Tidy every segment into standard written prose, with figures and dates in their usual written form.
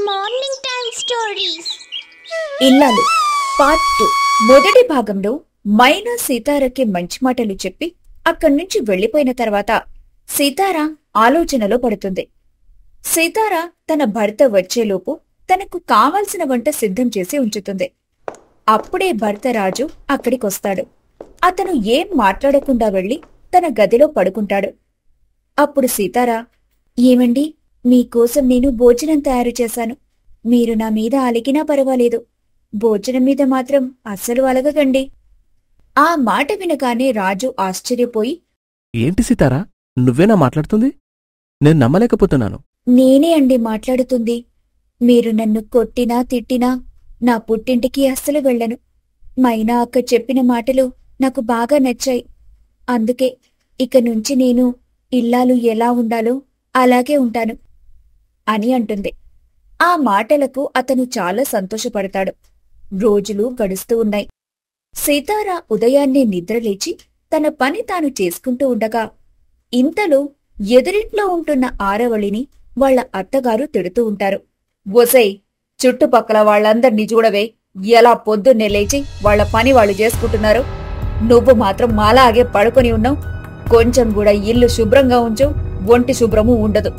Morning time stories ఇల్లాలు part 2 మొదటి భాగంలో మైనా సీతారాకి మంచి మాటలు చెప్పి అక్కడి నుంచి వెళ్లిపోయిన తర్వాత సీతార ఆలోచనలో పడుతుంది. సీతార తన భర్త వచ్చేలోపు తనకు కావాల్సిన వంట సిద్ధం చేసి ఉంచుతుంది. అప్పుడే భర్త రాజు అక్కడికొస్తాడు. అతను ఏం మాట్లాడకుండా వెళ్లి తన గదిలో పడుకుంటాడు. అప్పుడు సీతార, ఏమండి, మీకోసం నేను భోజనం తయారు చేశాను. మీరు నా మీద అలిగినా పర్వాలేదు, భోజనం మీద మాత్రం అస్సలు అలగకండి. ఆ మాట వినగానే రాజు ఆశ్చర్యపోయి, ఏంటి సీతారా, నువ్వేనా మాట్లాడుతుంది? నేను నమ్మలేకపోతున్నాను. నేనే అండి మాట్లాడుతుంది. మీరు నన్ను కొట్టినా తిట్టినా నా పుట్టింటికి అస్సలు వెళ్ళను. మైనా అక్క చెప్పిన మాటలు నాకు బాగా నచ్చాయి. అందుకే ఇక నుంచి నేను ఇల్లాలు ఎలా ఉండాలో అలాగే ఉంటాను అని అంటుంది. ఆ మాటలకు అతను చాలా సంతోషపడతాడు. రోజులు గడుస్తూ ఉన్నాయి. సీతార ఉదయాన్నే నిద్రలేచి తన పని తాను చేసుకుంటూ ఉండగా ఇంతలో ఎదురింట్లో ఉంటున్న ఆరవళిని వాళ్ల అత్తగారు తిడుతూ ఉంటారు. ఒసై, చుట్టుపక్కల వాళ్లందర్నీ చూడవే, ఎలా పొద్దున్నే లేచి వాళ్ల పని వాళ్ళు చేసుకుంటున్నారు. నువ్వు మాత్రం మాలాగే పడుకొని ఉన్నావు. కొంచెం కూడా ఇల్లు శుభ్రంగా ఉంచు, ఒంటి శుభ్రము ఉండదు.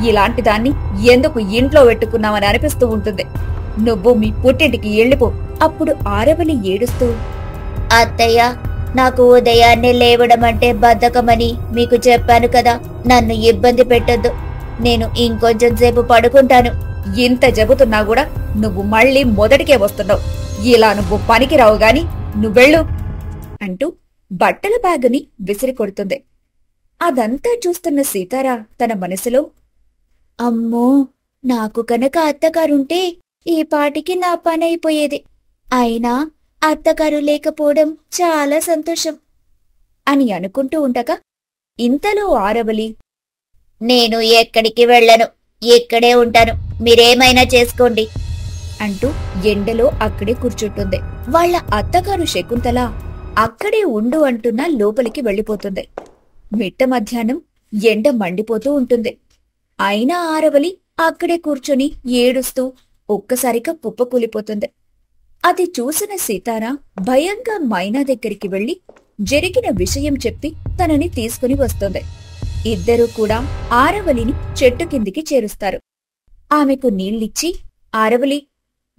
ఇలాంటి దాన్ని ఎందుకు ఇంట్లో పెట్టుకున్నామని అనిపిస్తూ ఉంటుంది. నువ్వు మీ పుట్టింటికి వెళ్ళిపో. అప్పుడు ఆరవలి ఏడుస్తూ, అత్తయ్య, నాకు ఉదయాన్నే లేవడం అంటే బద్ధకమని మీకు చెప్పాను కదా, నన్ను ఇబ్బంది పెట్టొద్దు. నేను ఇంకొంచెం సేపు పడుకుంటాను. ఇంత చెబుతున్నా కూడా నువ్వు మళ్ళీ మొదటికే వస్తున్నావు. ఇలా నువ్వు పనికి రావు గాని నువ్వెళ్ళు అంటూ బట్టల బ్యాగుని విసిరి కొడుతుంది. అదంతా చూస్తున్న సీతార తన మనసులో, అమ్మో, నాకు కనుక అత్తగారుంటే ఈ పాటికి నా పనైపోయేది. అయినా అత్తగారు లేకపోవడం చాలా సంతోషం అని అనుకుంటూ ఉండగా ఇంతలో ఆరవలి, నేను ఎక్కడికి వెళ్ళను, ఇక్కడే ఉంటాను, మీరేమైనా చేసుకోండి అంటూ ఎండలో అక్కడే కూర్చుంటుంది. వాళ్ల అత్తగారు శకుంతల అక్కడే ఉండు అంటున్నా లోపలికి వెళ్లిపోతుంది. మిట్ట మధ్యాహ్నం ఎండ మండిపోతూ ఉంటుంది. అయినా ఆరవలి అక్కడే కూర్చొని ఏడుస్తూ ఒక్కసారిగా కుప్పకూలిపోతుంది. అది చూసిన సీతార భయంగా మైనా దగ్గరికి వెళ్లి జరిగిన విషయం చెప్పి తనని తీసుకుని వస్తుంది. ఇద్దరూ కూడా ఆరవలిని చెట్టు కిందికి చేరుస్తారు. ఆమెకు నీళ్ళిచ్చి, ఆరవలి,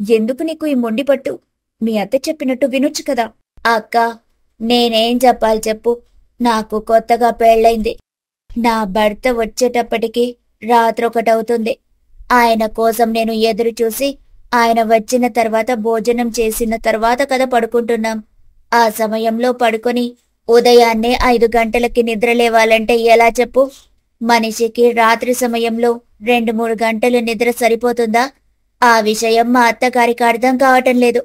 ఎందుకు నీకు ఈ మొండిపట్టు? మీ అత్త చెప్పినట్టు వినొచ్చు కదా. అక్క, నేనేం చెప్పాలి చెప్పు. నాకు కొత్తగా పెళ్ళైంది. నా భర్త వచ్చేటప్పటికి రాత్రొకటవుతుంది. ఆయన కోసం నేను ఎదురు చూసి ఆయన వచ్చిన తర్వాత భోజనం చేసిన తర్వాత కదా పడుకుంటున్నాం. ఆ సమయంలో పడుకొని ఉదయాన్నే 5 గంటలకి నిద్ర లేవాలంటే ఎలా చెప్పు? మనిషికి రాత్రి సమయంలో 2-3 గంటలు నిద్ర సరిపోతుందా? ఆ విషయం మా అత్తగారికి అర్థం కావటం లేదు.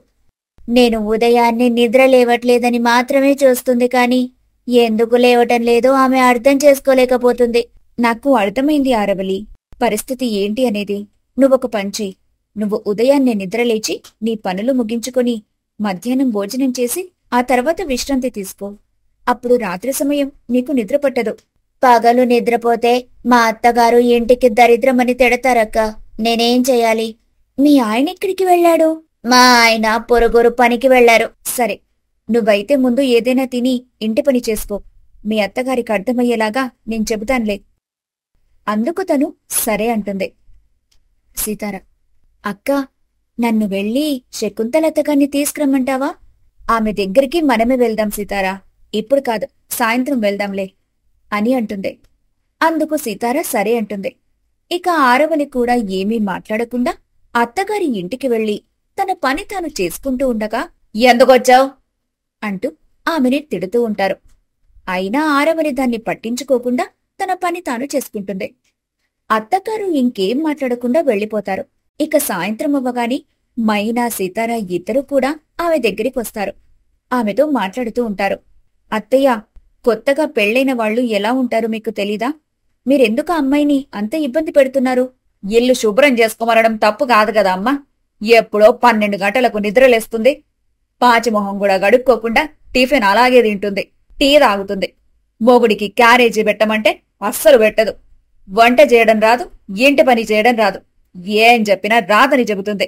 నేను ఉదయాన్నే నిద్ర లేవట్లేదని మాత్రమే చూస్తుంది, కాని ఎందుకు లేవటం లేదో ఆమె అర్థం చేసుకోలేకపోతుంది. నాకు అర్థమైంది ఆరవలి, పరిస్థితి ఏంటి అనేది. నువ్వొక పంచి, నువ్వు ఉదయాన్నే నిద్రలేచి నీ పనులు ముగించుకొని మధ్యాహ్నం భోజనం చేసి ఆ తర్వాత విశ్రాంతి తీసుకో. అప్పుడు రాత్రి సమయం నీకు నిద్ర పట్టదు. పగలు నిద్రపోతే మా అత్తగారు ఇంటికి దరిద్రమని తిడతారక్క. నేనేం చెయ్యాలి? మీ ఆయన ఎక్కడికి వెళ్ళాడు? మా ఆయన పొరుగురు పనికి వెళ్లారు. సరే, నువ్వైతే ముందు ఏదైనా తిని ఇంటి పని చేసుకో. మీ అత్తగారికి అర్థమయ్యేలాగా నేను చెబుతానులే. అందుకు తను సరే అంటుంది. సీతార, అక్క, నన్ను వెళ్ళి శకుంతలత్తగాన్ని తీసుకురమ్మంటావా? ఆమె దగ్గరికి మనమే వెళ్దాం సీతారా, ఇప్పుడు కాదు, సాయంత్రం వెళ్దాంలే అని అంటుంది. అందుకు సీతార సరే అంటుంది. ఇక ఆరవలి కూడా ఏమీ మాట్లాడకుండా అత్తగారి ఇంటికి వెళ్లి తన పని తాను చేసుకుంటూ ఉండగా, ఎందుకొచ్చావ్ అంటూ ఆమెని తిడుతూ ఉంటారు. అయినా ఆరవలి దాన్ని పట్టించుకోకుండా తన పని తాను చేసుకుంటుంది. అత్తగారు ఇంకేం మాట్లాడకుండా వెళ్లిపోతారు. ఇక సాయంత్రం అవ్వగాని మైనా సీతార ఇద్దరూ కూడా ఆమె దగ్గరికొస్తారు. ఆమెతో మాట్లాడుతూ ఉంటారు. అత్తయ్య, కొత్తగా పెళ్లైన వాళ్లు ఎలా ఉంటారో మీకు తెలీదా? మీరెందుకు అమ్మాయిని అంత ఇబ్బంది పెడుతున్నారు? ఇల్లు శుభ్రం చేసుకోమనడం తప్పు కాదు కదా అమ్మా. ఎప్పుడో 12 గంటలకు నిద్రలేస్తుంది. పాచిమొహం కూడా గడుక్కోకుండా టిఫిన్ అలాగే తింటుంది, టీ తాగుతుంది. మొగుడికి క్యారేజీ పెట్టమంటే అస్సలు పెట్టదు. వంట చేయడం రాదు, ఇంటి పని చేయడం రాదు. ఏం చెప్పినా రాదని చెబుతుంది.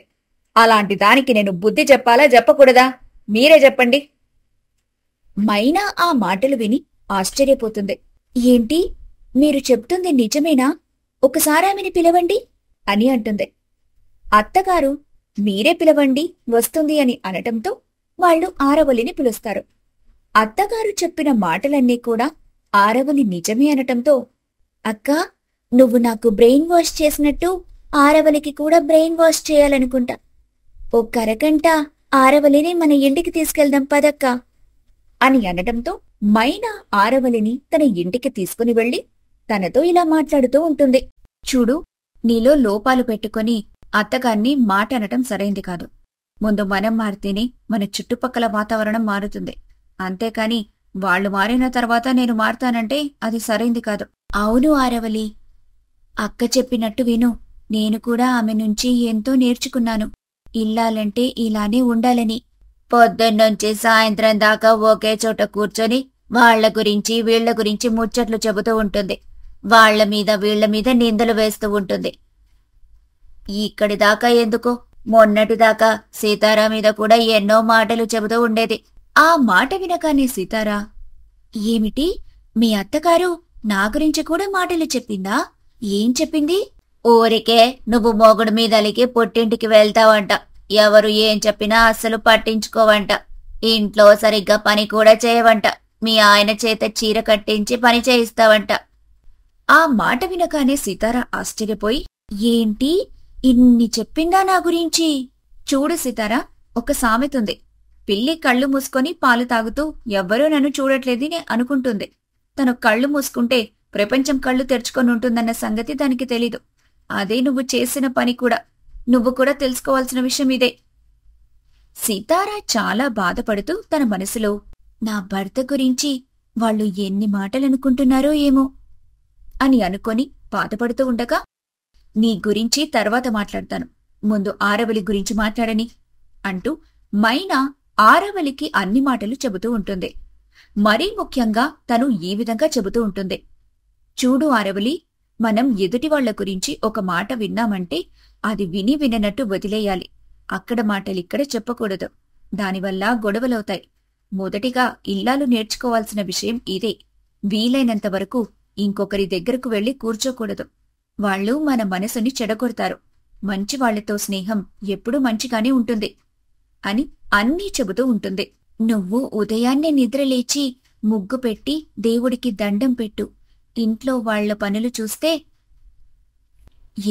అలాంటి దానికి నేను బుద్ధి చెప్పాలా చెప్పకూడదా? మీరే చెప్పండి. మైనా ఆ మాటలు విని ఆశ్చర్యపోతుంది. ఏంటి, మీరు చెప్తుంది నిజమేనా? ఒకసారి ఆమెని పిలవండి అని అంటుంది. అత్తగారు మీరే పిలవండి వస్తుంది అని అనటంతో వాళ్ళు ఆరవలిని పిలుస్తారు. అత్తగారు చెప్పిన మాటలన్నీ కూడా ఆరవలి నిజమే అనటంతో, అక్కా, నువ్వు నాకు బ్రెయిన్ వాష్ చేసినట్టు ఆరవలికి కూడా బ్రెయిన్ వాష్ చేయాలనుకుంటా. ఒక్క అరగంట ఆరవలిని మన ఇంటికి తీసుకెళ్దాం పదక్కా అని అనటంతో మైనా ఆరవలిని తన ఇంటికి తీసుకుని వెళ్లి తనతో ఇలా మాట్లాడుతూ ఉంటుంది. చూడు, నీలో లోపాలు పెట్టుకుని అత్తగారిని మాట అనటం సరైంది కాదు. ముందు మనం మారితేనే మన చుట్టుపక్కల వాతావరణం మారుతుంది. అంతేకాని వాళ్లు మారిన తర్వాత నేను మారుతానంటే అది సరైంది కాదు. అవును ఆరవలి, అక్క చెప్పినట్టు విను. నేను కూడా ఆమె నుంచి ఎంతో నేర్చుకున్నాను. ఇల్లాలంటే ఇలానే ఉండాలని. పొద్దున్నుంచి సాయంత్రం దాకా ఒకే చోట కూర్చొని వాళ్ల గురించి వీళ్ల గురించి ముచ్చట్లు చెబుతూ ఉంటుంది. వాళ్ల మీద వీళ్ల మీద నిందలు వేస్తూ ఉంటుంది. ఇక్కడి దాకా ఎందుకు, మొన్నటిదాకా సీతారా మీద కూడా ఎన్నో మాటలు చెబుతూ ఉండేది. ఆ మాట వినగానే సీతారా, ఏమిటి, మీ అత్తగారు నా గురించి కూడా మాటలు చెప్పిందా? ఏం చెప్పింది? ఊరికే నువ్వు మొగుడు మీదలికి పుట్టింటికి వెళ్తావంట. ఎవరు ఏం చెప్పినా అస్సలు పట్టించుకోవంట. ఇంట్లో సరిగ్గా పని కూడా చేయవంట. మీ ఆయన చేత చీర కట్టించి పని చేయిస్తావంట. ఆ మాట వినగానే సీతారా ఆశ్చర్యపోయి, ఏంటి, ఇన్ని చెప్పిందా నా గురించి? చూడు సీతారా, ఒక సామెతుంది. పిల్లి కళ్ళు మూసుకొని పాలు తాగుతూ ఎవ్వరూ నన్ను చూడట్లేదని అనుకుంటుంది. తను కళ్ళు మూసుకుంటే ప్రపంచం కళ్ళు తెరుచుకొనుంటుందన్న సంగతి దానికి తెలీదు. అదే నువ్వు చేసిన పని కూడా. నువ్వు కూడా తెలుసుకోవాల్సిన విషయం ఇదే. సీతారా చాలా బాధపడుతూ తన మనసులో, నా భర్త గురించి వాళ్ళు ఎన్ని మాటలనుకుంటున్నారో ఏమో అని అనుకొని బాధపడుతూ ఉండగా, నీ గురించి తర్వాత మాట్లాడతాను, ముందు ఆరవలి గురించి మాట్లాడని అంటూ మైనా ఆరవలికి అన్ని మాటలు చెబుతూ ఉంటుంది. మరీ ముఖ్యంగా తను ఈ విధంగా చెబుతూ ఉంటుంది. చూడు ఆరవలి, మనం ఎదుటివాళ్ల గురించి ఒక మాట విన్నామంటే అది విని విననట్టు వదిలేయాలి. అక్కడ మాటలిక్కడ చెప్పకూడదు. దానివల్ల గొడవలవుతాయి. మొదటిగా ఇల్లాలు నేర్చుకోవాల్సిన విషయం ఇదే. వీలైనంతవరకు ఇంకొకరి దగ్గరకు వెళ్లి కూర్చోకూడదు. వాళ్ళు మన మనసుని చెడగొడతారు. మంచివాళ్లతో స్నేహం ఎప్పుడూ మంచిగానే ఉంటుంది అని అన్నీ చెబుతూ ఉంటుంది. నువ్వు ఉదయాన్నే నిద్రలేచి ముగ్గు పెట్టి దేవుడికి దండం పెట్టు. ఇంట్లో వాళ్ల పనులు చూస్తే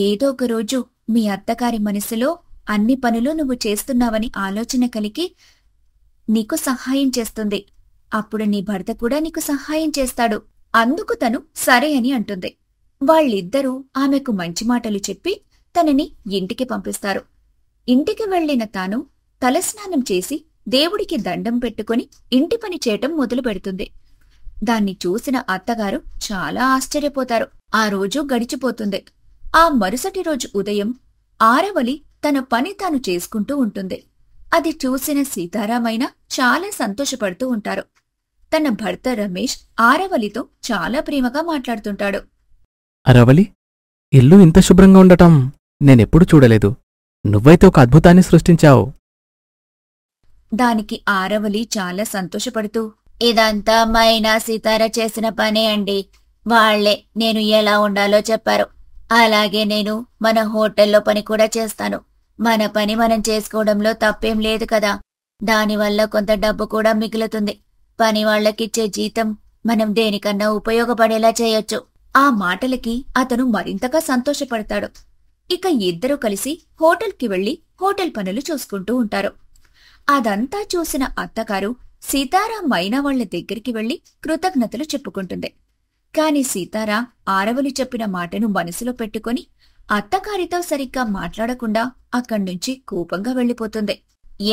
ఏదో ఒక రోజు మీ అత్తగారి మనసులో అన్ని పనులు నువ్వు చేస్తున్నావని ఆలోచన కలిగి నీకు సహాయం చేస్తుంది. అప్పుడు నీ భర్త కూడా నీకు సహాయం చేస్తాడు. అందుకు తను సరే అని అంటుంది. వాళ్ళిద్దరూ ఆమెకు మంచి మాటలు చెప్పి తనని ఇంటికి పంపిస్తారు. ఇంటికి వెళ్లిన తాను తలస్నానం చేసి దేవుడికి దండం పెట్టుకుని ఇంటి పని చేయటం మొదలు పెడుతుంది. దాన్ని చూసిన అత్తగారు చాలా ఆశ్చర్యపోతారు. ఆ రోజు గడిచిపోతుంది. ఆ మరుసటి రోజు ఉదయం ఆరవలి తన పని తాను చేసుకుంటూ ఉంటుంది. అది చూసిన సీతారామైనా చాలా సంతోషపడుతూ ఉంటారు. తన భర్త రమేష్ ఆరవలితో చాలా ప్రేమగా మాట్లాడుతుంటాడు. అరవలి, ఇల్లు ఇంత శుభ్రంగా ఉండటం నేనెప్పుడు చూడలేదు. నువ్వైతే ఒక అద్భుతాన్ని సృష్టించావు. దానికి ఆరవలి చాలా సంతోషపడుతూ, ఇదంతా మైనా సీతారా చేసిన పనే అండి. వాళ్లే నేను ఎలా ఉండాలో చెప్పారు. అలాగే నేను మన హోటల్లో పని కూడా చేస్తాను. మన పని మనం చేసుకోవడంలో తప్పేం లేదు కదా. దానివల్ల కొంత డబ్బు కూడా మిగులుతుంది. పని వాళ్లకిచ్చే జీతం మనం దేనికన్నా ఉపయోగపడేలా చేయొచ్చు. ఆ మాటలకి అతను మరింతగా సంతోషపడతాడు. ఇక ఇద్దరూ కలిసి హోటల్కి వెళ్లి హోటల్ పనులు చూసుకుంటూ ఉంటారు. అదంతా చూసిన అత్తగారు సీతారా మైనా వాళ్ల దగ్గరికి వెళ్లి కృతజ్ఞతలు చెప్పుకుంటుంది. కాని సీతారా ఆరవలి చెప్పిన మాటను మనసులో పెట్టుకుని అత్తగారితో సరిగ్గా మాట్లాడకుండా అక్కడ్నుంచి కోపంగా వెళ్లిపోతుంది.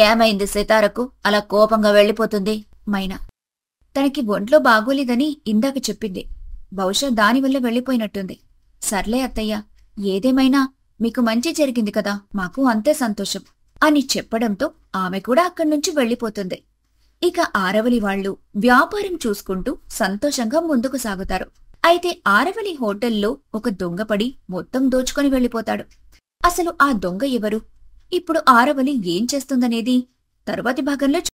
ఏమైంది సీతారకు అలా కోపంగా వెళ్లిపోతుంది? మైనా తనకి ఒంట్లో బాగోలేదని ఇందాక చెప్పింది. బహుశా దానివల్ల వెళ్లిపోయినట్టుంది. సర్లే అత్తయ్య, ఏదేమైనా మీకు మంచి జరిగింది కదా, మాకు అంతే సంతోషం అని చెప్పడంతో ఆమె కూడా అక్కడ్నుంచి వెళ్లిపోతుంది. ఇక ఆరవలి వాళ్లు వ్యాపారం చూసుకుంటూ సంతోషంగా ముందుకు సాగుతారు. అయితే ఆరవలి హోటల్లో ఒక దొంగపడి మొత్తం దోచుకొని వెళ్లిపోతాడు. అసలు ఆ దొంగ ఎవరు? ఇప్పుడు ఆరవలి ఏం చేస్తుందనేది తరువాతి భాగంలో